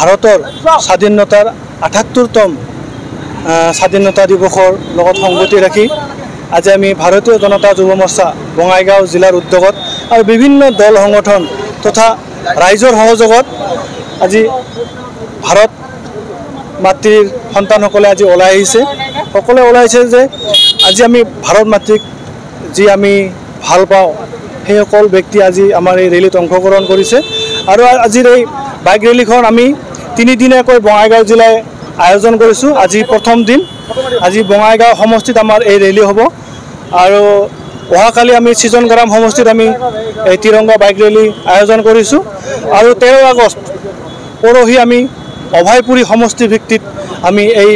ভাৰতৰ স্বাধীনতাৰ ৭৮তম স্বাধীনতা দিৱসৰ লগত সংগতি ৰাখি আজি আমি ভাৰতীয় জনতা যুৱ মৰ্চা বঙাইগাঁও জিলাৰ উদ্যোগত আৰু বিভিন্ন দল সংগঠন তথা ৰাইজৰ সহযোগত আজি ভাৰত মাতৃৰ সন্তানসকলে আজি ওলাই আহিছে। সকলোৱে ওলাই আহিছে যে আজি আমি ভাৰত মাতৃক যি আমি ভাল পাওঁ সেই সকল ব্যক্তি আজি আমাৰ এই ৰেলীত অংশগ্ৰহণ কৰিছে। আৰু আজিৰ এই বাইক ৰেলীখন আমি তিনিদিনীয়াকৈ বঙাইগাঁও জিলাই আয়োজন কৰিছোঁ। আজি প্ৰথম দিন, আজি বঙাইগাঁও সমষ্টিত আমাৰ এই ৰেলী হ'ব আৰু অহাকালি আমি ছিজনগ্ৰাম সমষ্টিত আমি এই তিৰংগা বাইক ৰেলী আয়োজন কৰিছোঁ। আৰু 13 আগষ্ট পৰহি আমি অভয়পুৰী সমষ্টি ভিত্তিত আমি এই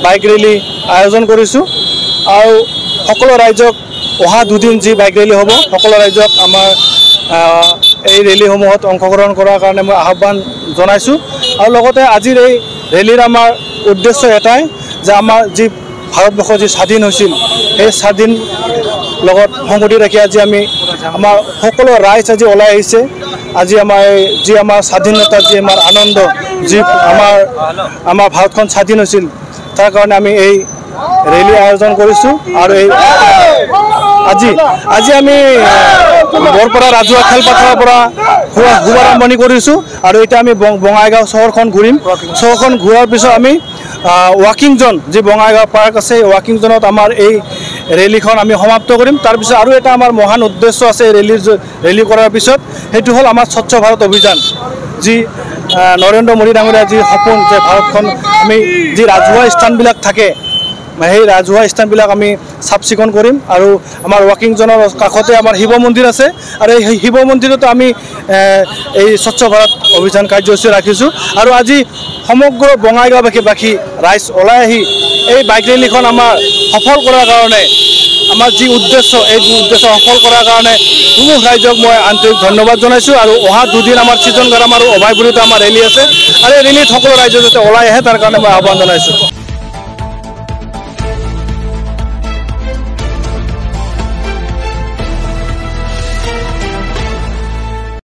বাইক ৰেলী আয়োজন কৰিছোঁ। আৰু সকলো ৰাইজক অহা দুদিন যি বাইক ৰেলী হ'ব সকলো ৰাইজক আমাৰ এই ৰেলীসমূহত অংশগ্ৰহণ কৰাৰ কাৰণে মই আহ্বান জনাইছোঁ। আৰু লগতে আজিৰ এই ৰেলীৰ আমাৰ উদ্দেশ্য এটাই যে আমাৰ যি ভাৰতবৰ্ষ যি স্বাধীন হৈছিল সেই স্বাধীন লগত সংগতি ৰাখি আজি আমি আমাৰ সকলো ৰাইজ আজি ওলাই আহিছে। আজি আমাৰ যি আমাৰ স্বাধীনতাৰ যি আমাৰ আনন্দ, যি আমাৰ ভাৰতখন স্বাধীন হৈছিল তাৰ কাৰণে আমি এই ৰেলী আয়োজন কৰিছোঁ। আৰু এই আজি আমি বৰপৰা ৰাজহুৱা খেলপথাৰৰ পৰা শুভাৰম্ভণি কৰিছোঁ। আৰু এতিয়া আমি বঙাইগাঁও চহৰখন ঘূৰিম। চহৰখন ঘূৰাৰ পিছত আমি ৱাকিং জ'ন যি বঙাইগাঁও পাৰ্ক আছে ৱাকিং জ'নত আমাৰ এই ৰেলীখন আমি সমাপ্ত কৰিম। তাৰপিছত আৰু এটা আমাৰ মহান উদ্দেশ্য আছে ৰেলী কৰাৰ পিছত, সেইটো হ'ল আমাৰ স্বচ্ছ ভাৰত অভিযান। যি নৰেন্দ্ৰ মোদী ডাঙৰীয়াৰ যি সপোন যে ভাৰতখন আমি যি ৰাজহুৱা স্থানবিলাক থাকে সেই ৰাজহুৱা স্থানবিলাক আমি চাফ চিকুণ কৰিম। আৰু আমাৰ ৱাকিং জ'নৰ কাষতে আমাৰ শিৱ মন্দিৰ আছে আৰু এই শিৱ মন্দিৰতো আমি এই স্বচ্ছ ভাৰত অভিযান কাৰ্যসূচী ৰাখিছোঁ। আৰু আজি সমগ্ৰ বঙাইগাঁওবাসী ৰাইজ ওলাই আহি এই বাইক ৰেলীখন আমাৰ সফল কৰাৰ কাৰণে আমাৰ যি উদ্দেশ্য এই উদ্দেশ্য সফল কৰাৰ কাৰণে সমূহ ৰাইজক মই আন্তৰিক ধন্যবাদ জনাইছোঁ। আৰু অহা দুদিন আমাৰ ছিজনগ্ৰাম আৰু অভয়পুৰীতো আমাৰ ৰেলী আছে আৰু এই ৰেলীত সকলো ৰাইজে যাতে ওলাই আহে তাৰ কাৰণে মই আহ্বান জনাইছোঁ।